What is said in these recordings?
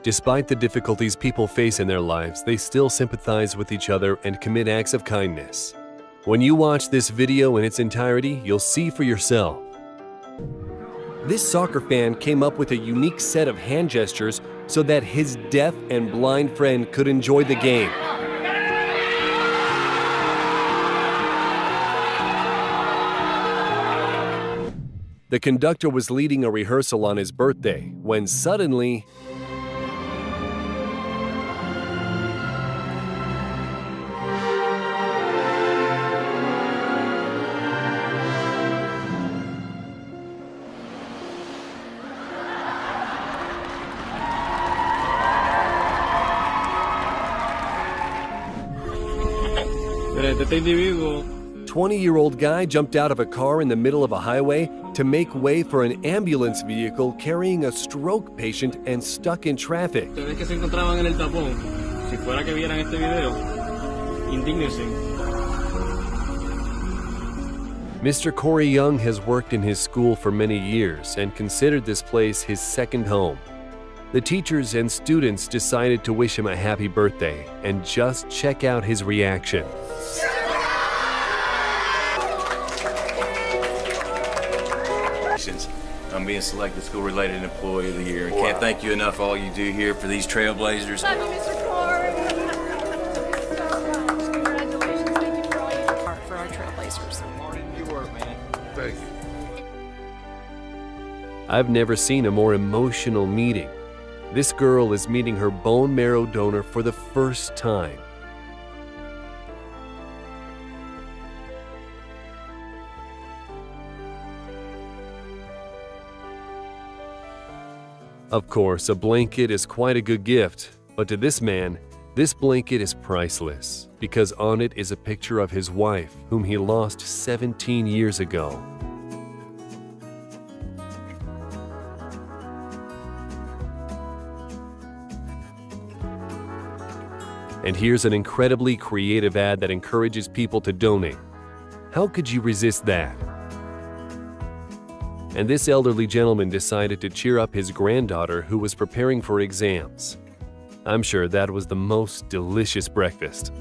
Despite the difficulties people face in their lives, they still sympathize with each other and commit acts of kindness. When you watch this video in its entirety, you'll see for yourself. This soccer fan came up with a unique set of hand gestures so that his deaf and blind friend could enjoy the game. The conductor was leading a rehearsal on his birthday when suddenly Este individuo 20-year-old guy jumped out of a car in the middle of a highway to make way for an ambulance vehicle carrying a stroke patient and stuck in traffic. ustedes que se encontraban en el tapón, si fuera que vieran este video, indígnense. Mr. Corey Young has worked in his school for many years and considered this place his second home. The teachers and students decided to wish him a happy birthday, and just check out his reaction. I'm being selected School-Related Employee of the Year. Wow. Can't thank you enough for all you do here for these trailblazers. Love you, Mr. Corey. Congratulations. Thank you for all you do for our trailblazers. Martin, you work, man. Thank you. I've never seen a more emotional meeting. This girl is meeting her bone marrow donor for the first time. Of course, a blanket is quite a good gift, but to this man, this blanket is priceless because on it is a picture of his wife, whom he lost 17 years ago. And here's an incredibly creative ad that encourages people to donate. How could you resist that? And this elderly gentleman decided to cheer up his granddaughter who was preparing for exams. I'm sure that was the most delicious breakfast.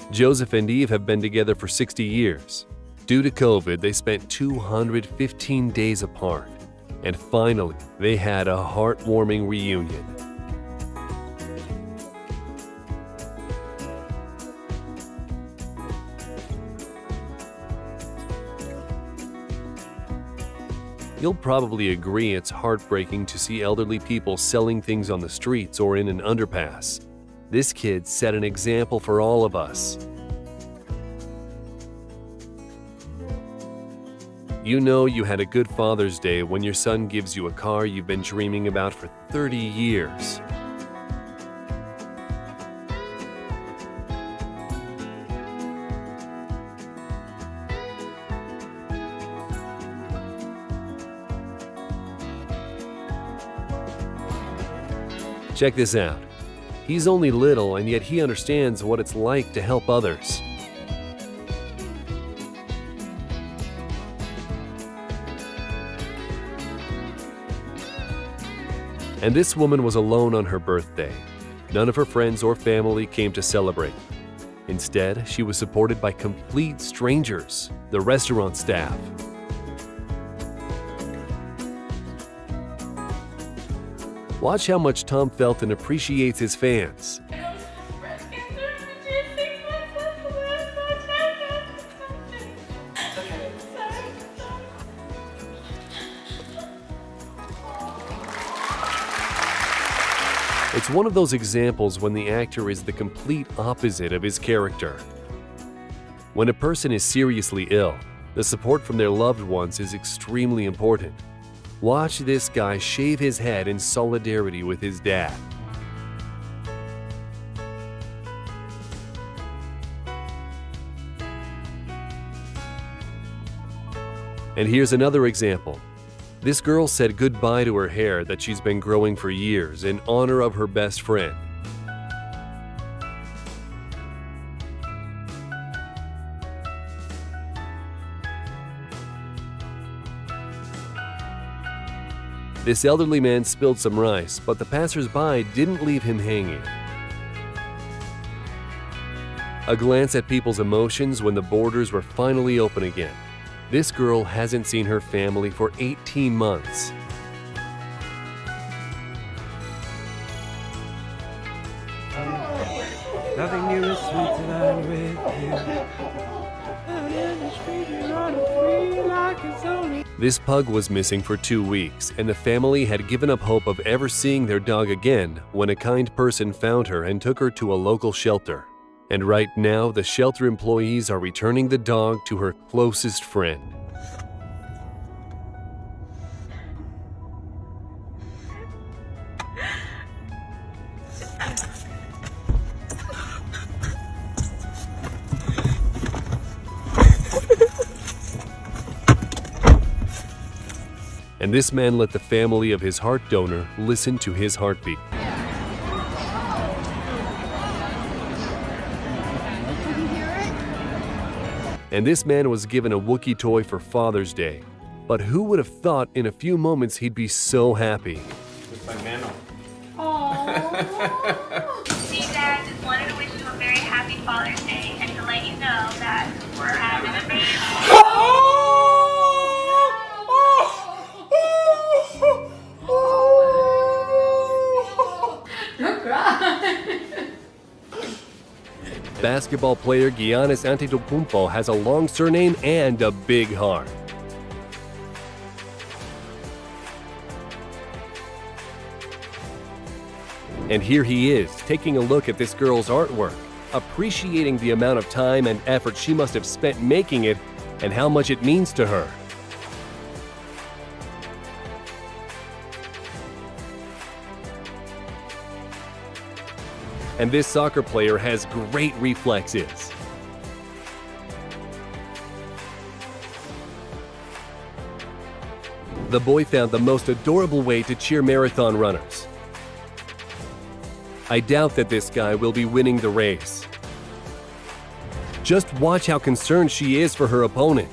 Joseph and Eve have been together for 60 years. Due to COVID, they spent 215 days apart. And finally, they had a heartwarming reunion. You'll probably agree it's heartbreaking to see elderly people selling things on the streets or in an underpass. This kid set an example for all of us. You know you had a good Father's Day when your son gives you a car you've been dreaming about for 30 years. Check this out. He's only little, and yet he understands what it's like to help others. And this woman was alone on her birthday. None of her friends or family came to celebrate. Instead, she was supported by complete strangers, the restaurant staff. Watch how much Tom Felton appreciates his fans. It's one of those examples when the actor is the complete opposite of his character. When a person is seriously ill, the support from their loved ones is extremely important. Watch this guy shave his head in solidarity with his dad. And here's another example. This girl said goodbye to her hair that she's been growing for years in honor of her best friend. This elderly man spilled some rice, but the passers-by didn't leave him hanging. A glance at people's emotions when the borders were finally open again. This girl hasn't seen her family for 18 months. Nothing new is sweet than I'm with you. Out in the street, you're running free like it's only. This pug was missing for 2 weeks, and the family had given up hope of ever seeing their dog again when a kind person found her and took her to a local shelter. And right now, the shelter employees are returning the dog to her closest friend. And this man let the family of his heart donor listen to his heartbeat. And this man was given a Wookiee toy for Father's Day. But who would have thought in a few moments he'd be so happy? See, Dad, just wanted to wish you a very happy Father's Day and to let you know that we're having a baby. Basketball player Giannis Antetokounmpo has a long surname and a big heart. And here he is, taking a look at this girl's artwork, appreciating the amount of time and effort she must have spent making it and how much it means to her. And this soccer player has great reflexes. The boy found the most adorable way to cheer marathon runners. I doubt that this guy will be winning the race. Just watch how concerned she is for her opponent.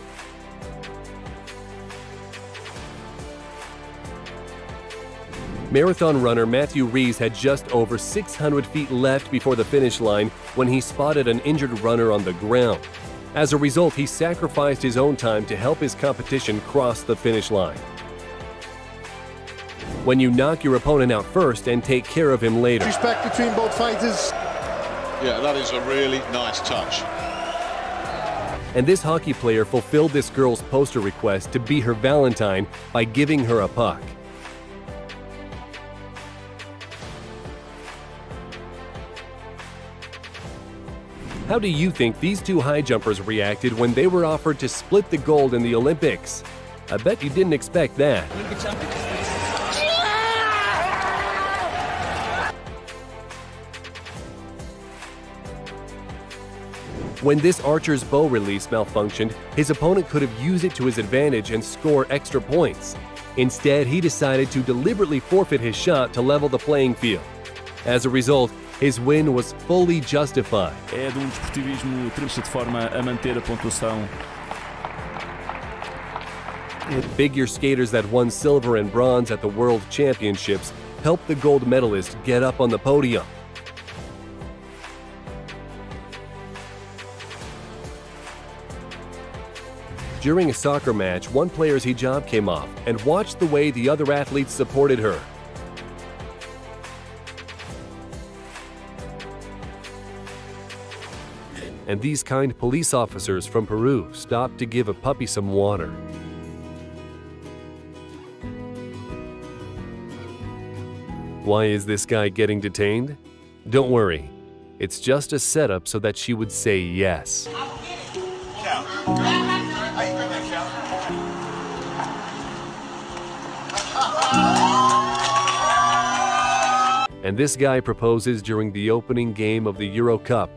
Marathon runner Matthew Rees had just over 600 feet left before the finish line when he spotted an injured runner on the ground. As a result, he sacrificed his own time to help his competition cross the finish line. When you knock your opponent out first and take care of him later. Respect between both fighters. Yeah, that is a really nice touch. And this hockey player fulfilled this girl's poster request to be her Valentine by giving her a puck. How do you think these two high jumpers reacted when they were offered to split the gold in the Olympics? I bet you didn't expect that. When this archer's bow release malfunctioned, his opponent could have used it to his advantage and score extra points. Instead, he decided to deliberately forfeit his shot to level the playing field. As a result, his win was fully justified. É de desportivismo de forma a manter a pontuação. Figure skaters that won silver and bronze at the World Championships helped the gold medalist get up on the podium. During a soccer match, one player's hijab came off, and watch the way the other athletes supported her. And these kind police officers from Peru stopped to give a puppy some water. Why is this guy getting detained? Don't worry, it's just a setup so that she would say yes. And this guy proposes during the opening game of the Euro Cup.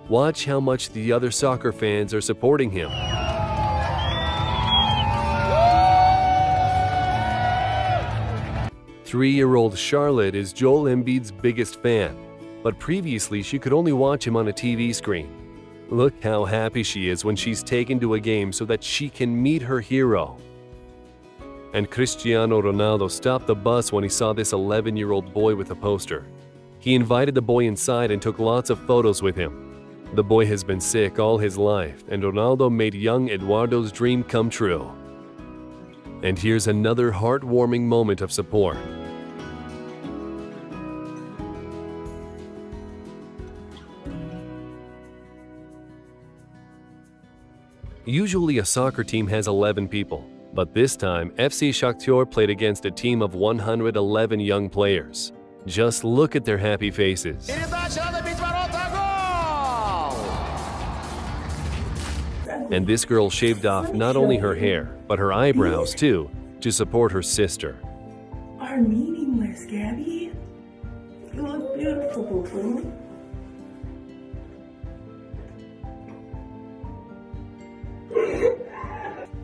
Watch how much the other soccer fans are supporting him. Three-year-old Charlotte is Joel Embiid's biggest fan, but previously she could only watch him on a TV screen. Look how happy she is when she's taken to a game so that she can meet her hero. And Cristiano Ronaldo stopped the bus when he saw this 11-year-old boy with a poster. He invited the boy inside and took lots of photos with him. The boy has been sick all his life, and Ronaldo made young Eduardo's dream come true. And here's another heartwarming moment of support. Usually a soccer team has 11 people, but this time FC Shakhtar played against a team of 111 young players. Just look at their happy faces. And this girl shaved off not only her hair, but her eyebrows too, to support her sister. Our meeting list, Gabby. You look beautiful, boo-boo.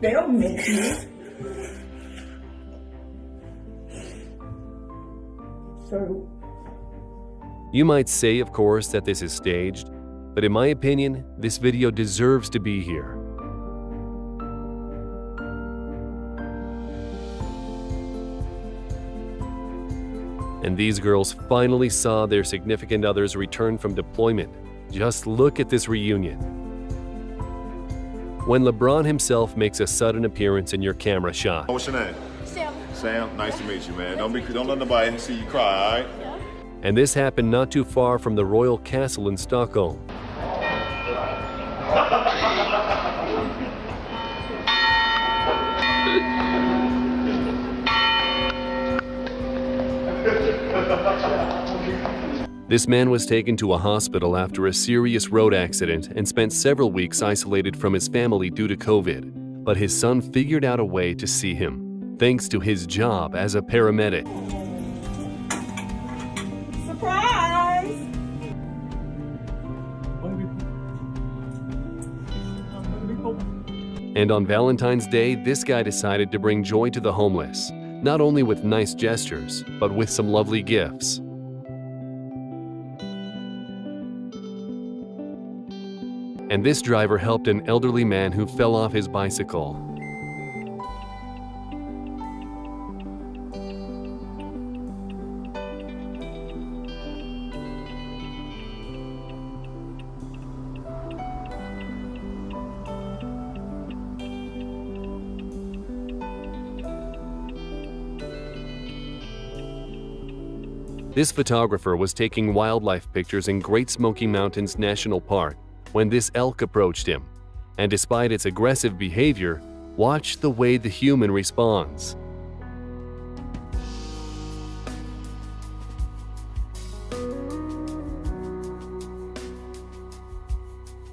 They don't make you. So. You might say, of course, that this is staged, but in my opinion, this video deserves to be here. And these girls finally saw their significant others return from deployment. Just look at this reunion. When LeBron himself makes a sudden appearance in your camera shot. What's your name? Sam. Sam, nice to meet you, man. Don't let nobody see you cry, all right? And this happened not too far from the royal castle in Stockholm. This man was taken to a hospital after a serious road accident and spent several weeks isolated from his family due to COVID. But his son figured out a way to see him, thanks to his job as a paramedic. Surprise! And on Valentine's Day, this guy decided to bring joy to the homeless, not only with nice gestures, but with some lovely gifts. And this driver helped an elderly man who fell off his bicycle. This photographer was taking wildlife pictures in Great Smoky Mountains National Park when this elk approached him, and despite its aggressive behavior, watch the way the human responds.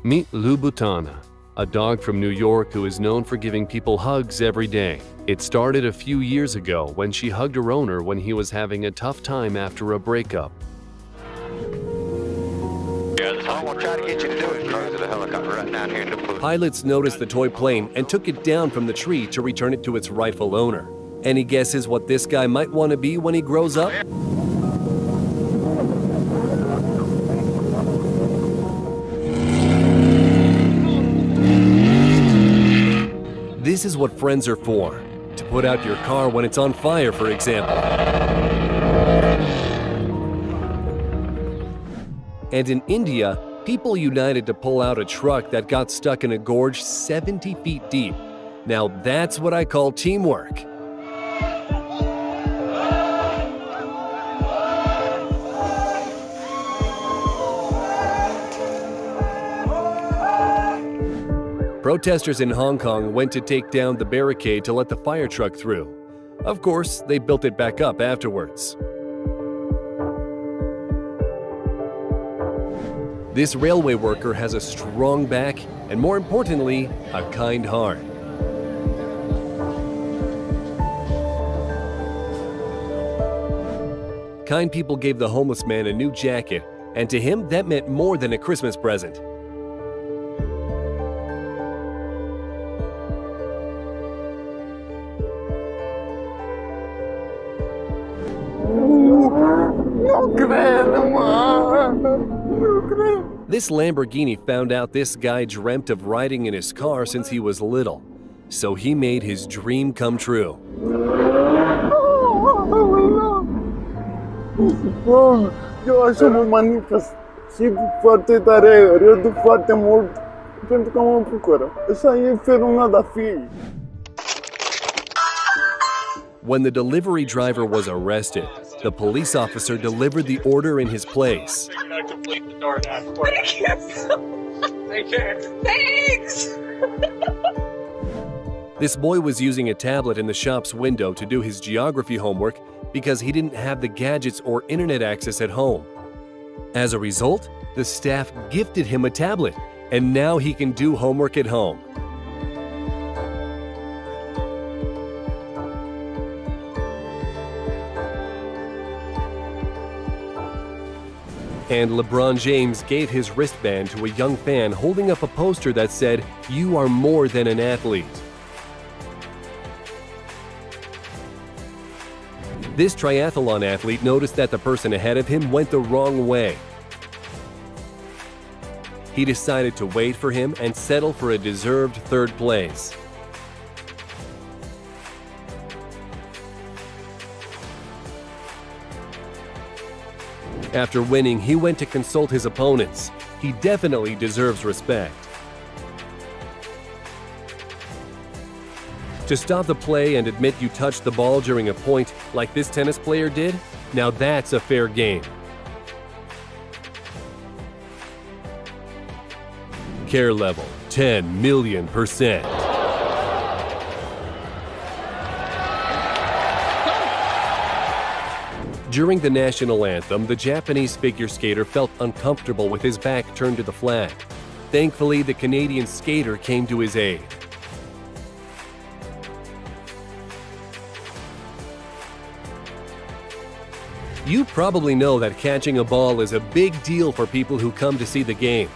Meet Louboutin, a dog from New York who is known for giving people hugs every day. It started a few years ago when she hugged her owner when he was having a tough time after a breakup. Pilots noticed the toy plane and took it down from the tree to return it to its rightful owner. Any guesses what this guy might want to be when he grows up? This is what friends are for. To put out your car when it's on fire, for example. And in India, people united to pull out a truck that got stuck in a gorge 70 feet deep. Now that's what I call teamwork. Protesters in Hong Kong went to take down the barricade to let the fire truck through. Of course, they built it back up afterwards. This railway worker has a strong back and, more importantly, a kind heart. Kind people gave the homeless man a new jacket, and to him that meant more than a Christmas present. This Lamborghini found out this guy dreamt of riding in his car since he was little, so he made his dream come true. Eu acho uma manicas. Sigo forte tarefa, eu do forte morto. Tento como procura. Isso aí foi nada filho. When the delivery driver was arrested, the police officer delivered the order in his place. Thanks! This boy was using a tablet in the shop's window to do his geography homework because he didn't have the gadgets or internet access at home. As a result, the staff gifted him a tablet, and now he can do homework at home. And LeBron James gave his wristband to a young fan holding up a poster that said, "You are more than an athlete." This triathlon athlete noticed that the person ahead of him went the wrong way. He decided to wait for him and settle for a deserved third place. After winning, he went to consult his opponents. He definitely deserves respect. To stop the play and admit you touched the ball during a point like this tennis player did, now that's a fair game. Care level 10 million%. During the national anthem, the Japanese figure skater felt uncomfortable with his back turned to the flag. Thankfully, the Canadian skater came to his aid. You probably know that catching a ball is a big deal for people who come to see the game.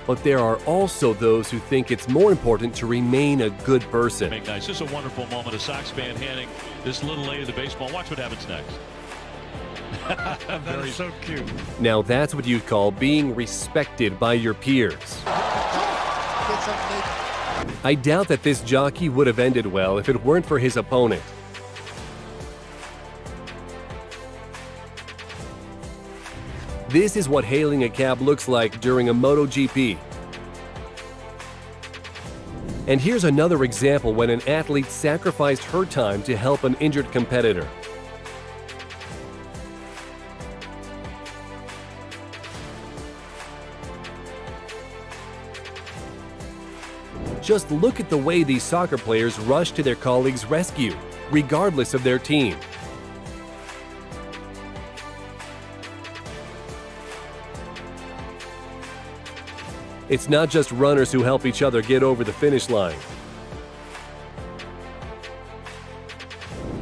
But there are also those who think it's more important to remain a good person. Nice. This is a wonderful moment. A Sox fan handing this little lady the baseball. Watch what happens next. That is so cute. Now that's what you'd call being respected by your peers. I doubt that this jockey would have ended well if it weren't for his opponent. This is what hailing a cab looks like during a MotoGP. And here's another example when an athlete sacrificed her time to help an injured competitor. Just look at the way these soccer players rush to their colleagues' rescue, regardless of their team. It's not just runners who help each other get over the finish line.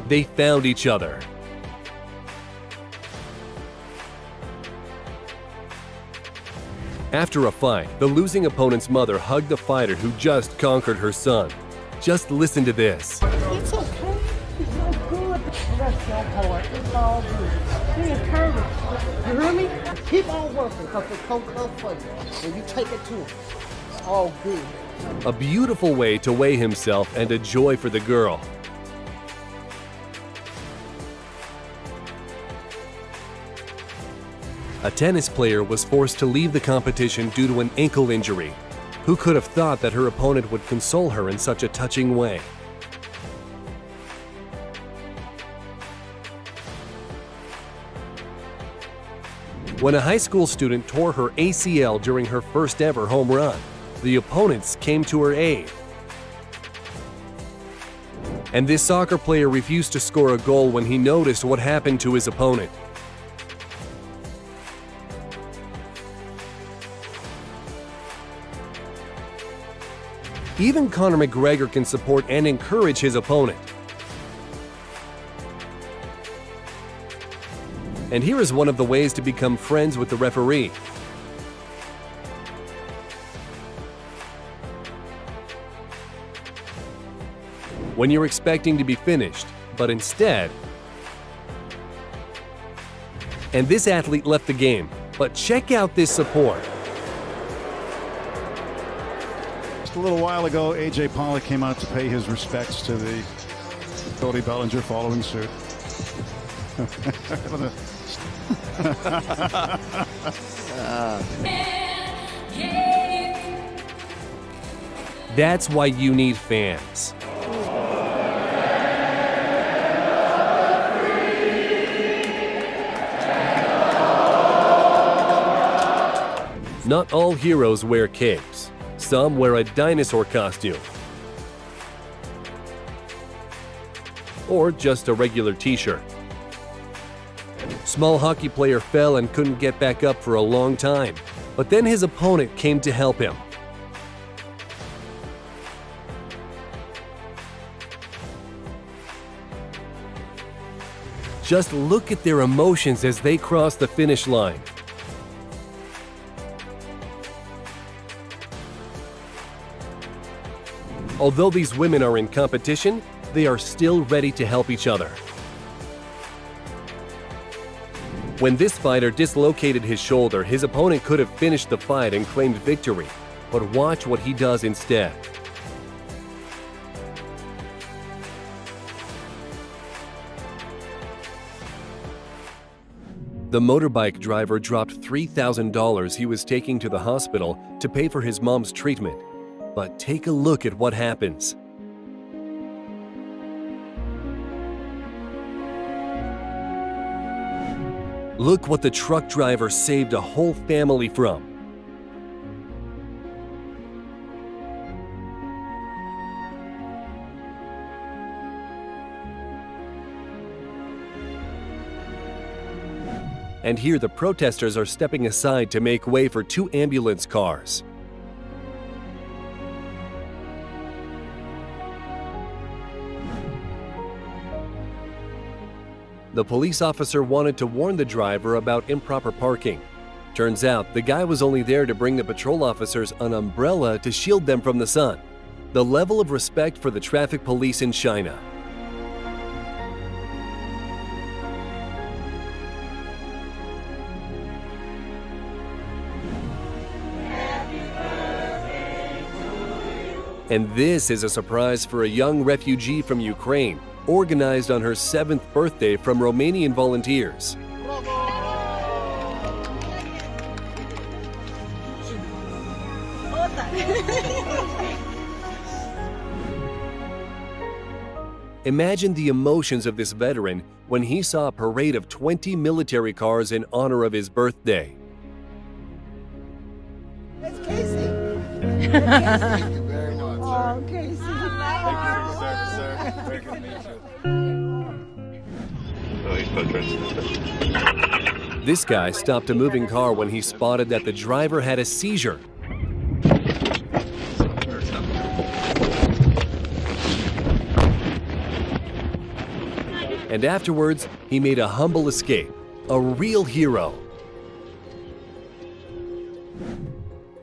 They found each other. After a fight, the losing opponent's mother hugged the fighter who just conquered her son. Just listen to this. It's okay. It's all good. Rest your heart. It's all good. Be encouraged. You hear me? Keep on working because the coach comes for you. And you take it to him. It's all good. A beautiful way to weigh himself and a joy for the girl. A tennis player was forced to leave the competition due to an ankle injury. Who could have thought that her opponent would console her in such a touching way? When a high school student tore her ACL during her first ever home run, the opponents came to her aid. And this soccer player refused to score a goal when he noticed what happened to his opponent. Even Conor McGregor can support and encourage his opponent. And here is one of the ways to become friends with the referee. When you're expecting to be finished, but instead... And this athlete left the game, but check out this support. Just a little while ago, A.J. Pollock came out to pay his respects to the Cody Bellinger following suit. That's why you need fans. Not all heroes wear capes. Some wear a dinosaur costume. Or just a regular t-shirt. Small hockey player fell and couldn't get back up for a long time, but then his opponent came to help him. Just look at their emotions as they cross the finish line. Although these women are in competition, they are still ready to help each other. When this fighter dislocated his shoulder, his opponent could have finished the fight and claimed victory. But watch what he does instead. The motorbike driver dropped $3,000 he was taking to the hospital to pay for his mom's treatment. But take a look at what happens. Look what the truck driver saved a whole family from. And here the protesters are stepping aside to make way for 2 ambulance cars. The police officer wanted to warn the driver about improper parking. Turns out the guy was only there to bring the patrol officers an umbrella to shield them from the sun. The level of respect for the traffic police in China. And this is a surprise for a young refugee from Ukraine, organized on her 7th birthday from Romanian volunteers. Imagine the emotions of this veteran when he saw a parade of 20 military cars in honor of his birthday. It's Casey. Thank you very much. Oh, Casey. Thank you for your service, sir. Very good to meet you. This guy stopped a moving car when he spotted that the driver had a seizure. And afterwards, he made a humble escape. A real hero.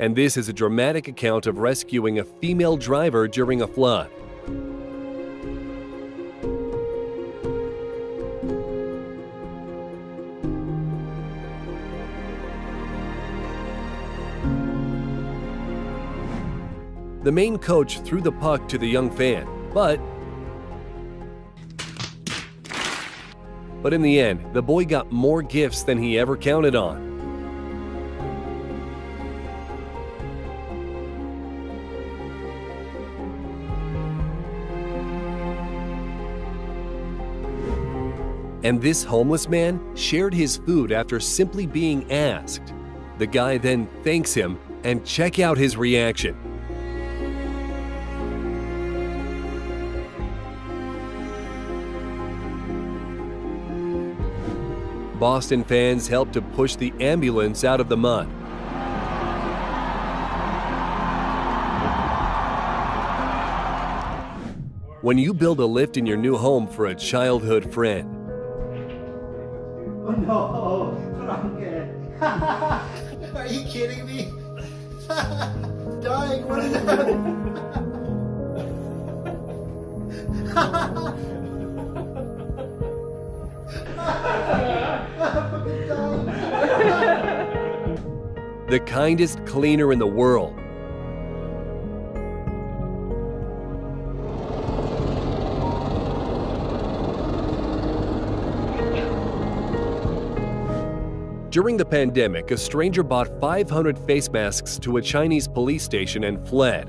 And this is a dramatic account of rescuing a female driver during a flood. The main coach threw the puck to the young fan, but in the end, the boy got more gifts than he ever counted on. And this homeless man shared his food after simply being asked. The guy then thanks him, and check out his reaction. Boston fans helped to push the ambulance out of the mud. When you build a lift in your new home for a childhood friend, Oh no, Frankie. Are you kidding me? Dying, what is that? the kindest cleaner in the world. During the pandemic, a stranger bought 500 face masks to a Chinese police station and fled.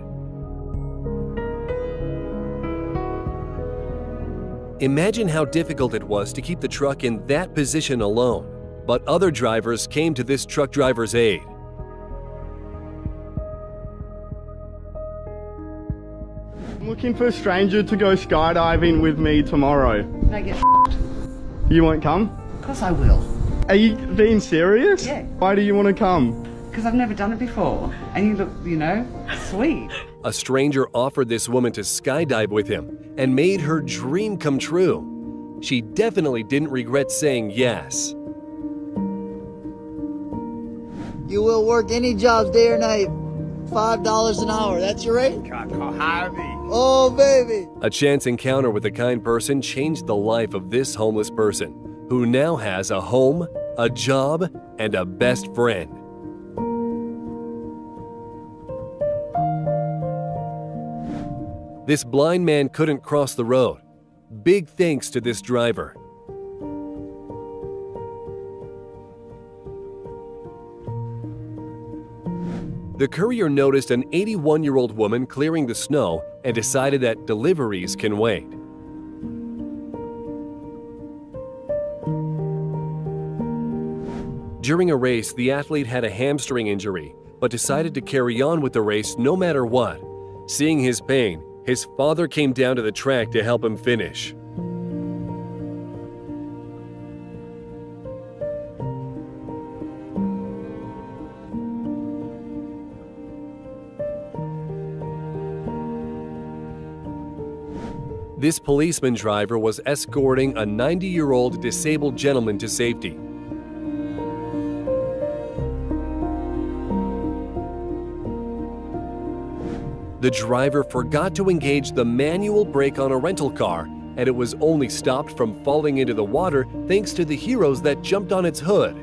Imagine how difficult it was to keep the truck in that position alone, but other drivers came to this truck driver's aid. I'm looking for a stranger to go skydiving with me tomorrow. I get You won't come? Of course I will. Are you being serious? Yeah. Why do you want to come? Because I've never done it before. And you look, you know, sweet. A stranger offered this woman to skydive with him and made her dream come true. She definitely didn't regret saying yes. You will work any jobs day or night. $5 an hour, that's your rate? Oh, baby. A chance encounter with a kind person changed the life of this homeless person, who now has a home, a job, and a best friend. This blind man couldn't cross the road. Big thanks to this driver. The courier noticed an 81-year-old woman clearing the snow and decided that deliveries can wait. During a race, the athlete had a hamstring injury, but decided to carry on with the race no matter what. Seeing his pain, his father came down to the track to help him finish. This policeman driver was escorting a 90-year-old disabled gentleman to safety. The driver forgot to engage the manual brake on a rental car, and it was only stopped from falling into the water thanks to the heroes that jumped on its hood.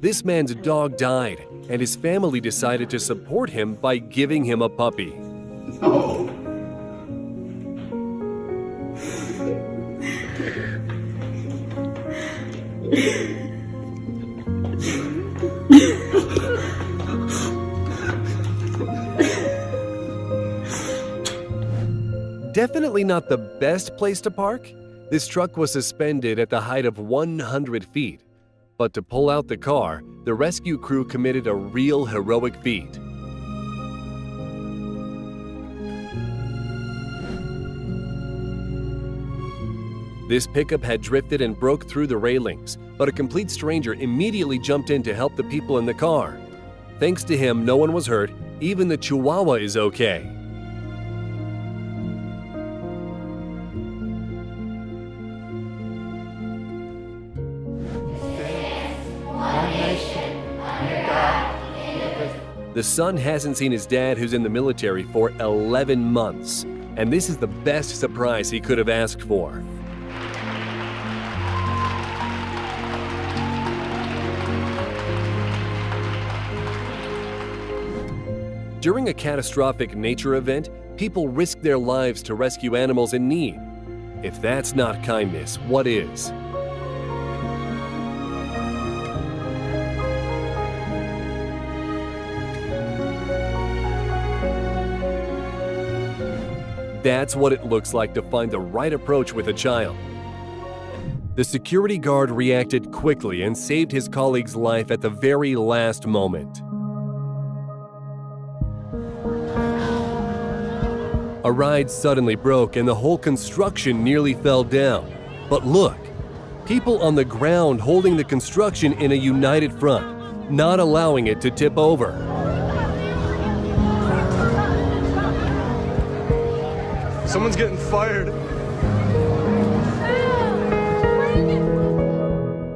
This man's dog died, and his family decided to support him by giving him a puppy. No. Definitely not the best place to park. This truck was suspended at the height of 100 feet. But to pull out the car, the rescue crew committed a real heroic feat. This pickup had drifted and broke through the railings, but a complete stranger immediately jumped in to help the people in the car. Thanks to him, no one was hurt. Even the Chihuahua is okay. The son hasn't seen his dad, who's in the military, for 11 months, and this is the best surprise he could have asked for. During a catastrophic nature event, people risk their lives to rescue animals in need. If that's not kindness, what is? That's what it looks like to find the right approach with a child. The security guard reacted quickly and saved his colleague's life at the very last moment. A ride suddenly broke and the whole construction nearly fell down. But look, people on the ground holding the construction in a united front, not allowing it to tip over. Someone's getting fired.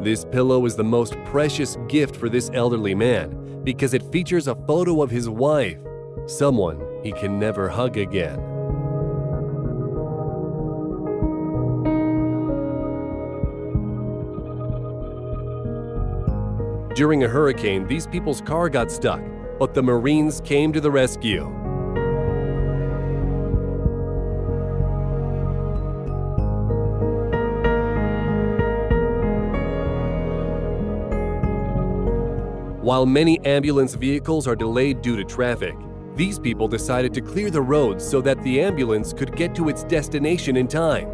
This pillow is the most precious gift for this elderly man because it features a photo of his wife, someone he can never hug again. During a hurricane, these people's car got stuck, but the Marines came to the rescue. While many ambulance vehicles are delayed due to traffic, these people decided to clear the roads so that the ambulance could get to its destination in time.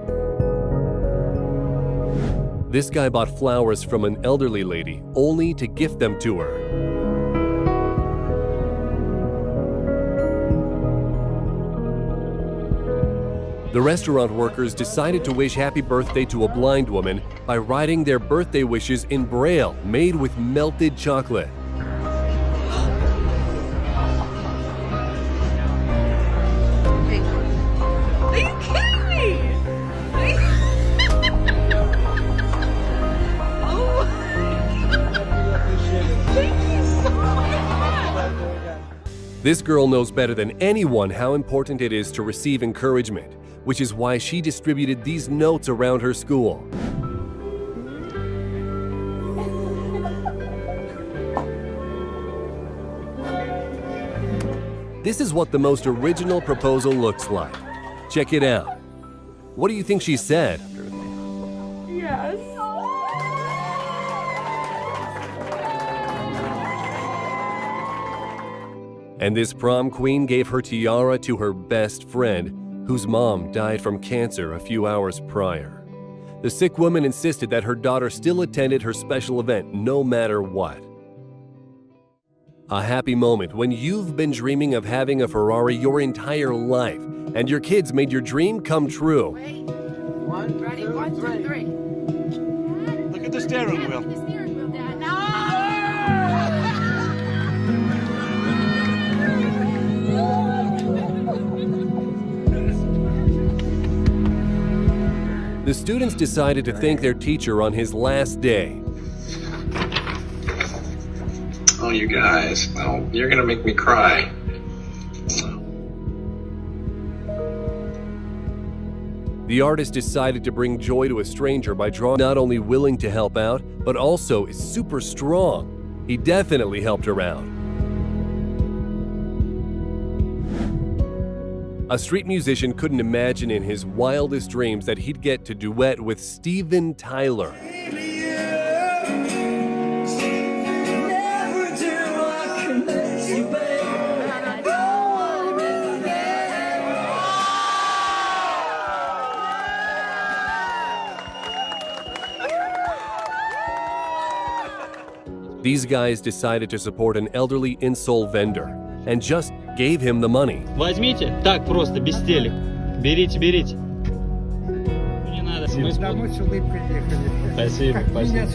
This guy bought flowers from an elderly lady only to gift them to her. The restaurant workers decided to wish happy birthday to a blind woman by writing their birthday wishes in Braille made with melted chocolate. Are you kidding me? Oh thank you so much. This girl knows better than anyone how important it is to receive encouragement, which is why she distributed these notes around her school. This is what the most original proposal looks like. Check it out. What do you think she said? Yes. And this prom queen gave her tiara to her best friend, whose mom died from cancer a few hours prior. The sick woman insisted that her daughter still attended her special event no matter what. A happy moment when you've been dreaming of having a Ferrari your entire life, and your kids made your dream come true. Ready? 1, 2, 3. Look at the steering wheel. The steering wheel, Dad. No! The students decided to thank their teacher on his last day. Oh, you guys, well, you're gonna make me cry. The artist decided to bring joy to a stranger by drawing not only willing to help out, but also is super strong. He definitely helped her out. A street musician couldn't imagine in his wildest dreams that he'd get to duet with Steven Tyler. These guys decided to support an elderly insole vendor and just gave him the money. Возьмите, так просто, без телек. Берите, берите. Не надо. Спасибо, спасибо.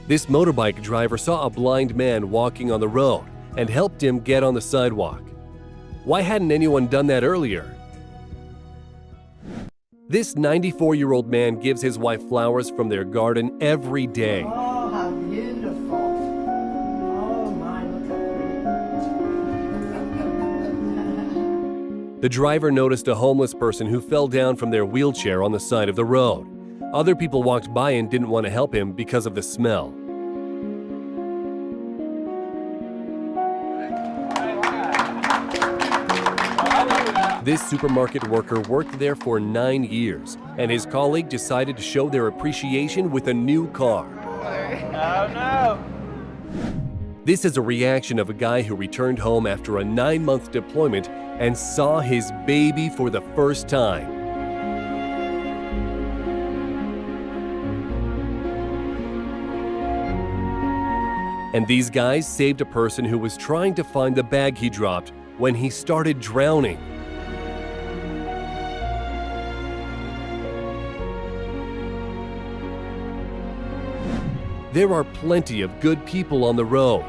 This motorbike driver saw a blind man walking on the road and helped him get on the sidewalk. Why hadn't anyone done that earlier? This 94-year-old man gives his wife flowers from their garden every day. Oh, how beautiful. Oh, my, look The driver noticed a homeless person who fell down from their wheelchair on the side of the road. Other people walked by and didn't want to help him because of the smell. This supermarket worker worked there for 9 years, and his colleague decided to show their appreciation with a new car. Oh no! This is a reaction of a guy who returned home after a 9-month deployment and saw his baby for the first time. And these guys saved a person who was trying to find the bag he dropped when he started drowning. There are plenty of good people on the road.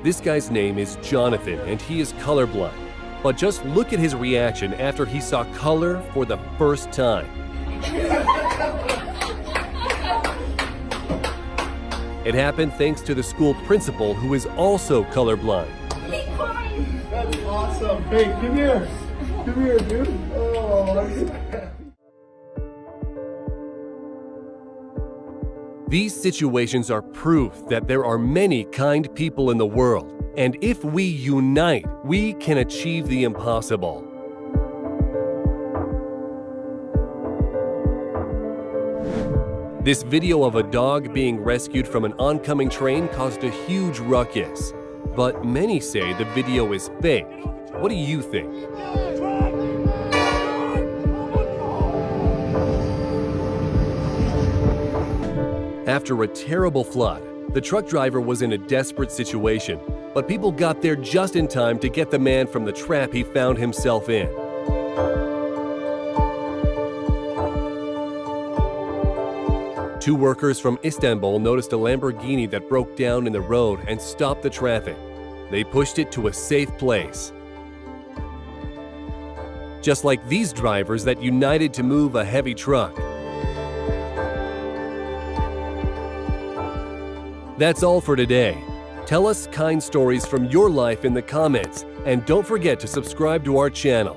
This guy's name is Jonathan, and he is colorblind. But just look at his reaction after he saw color for the first time. It happened thanks to the school principal, who is also colorblind. That's awesome. Hey, come here. Come here, dude. Oh, These situations are proof that there are many kind people in the world, and if we unite, we can achieve the impossible. This video of a dog being rescued from an oncoming train caused a huge ruckus, but many say the video is fake. What do you think? After a terrible flood, the truck driver was in a desperate situation, but people got there just in time to get the man from the trap he found himself in. Two workers from Istanbul noticed a Lamborghini that broke down in the road and stopped the traffic. They pushed it to a safe place. Just like these drivers that united to move a heavy truck. That's all for today. Tell us kind stories from your life in the comments, and don't forget to subscribe to our channel.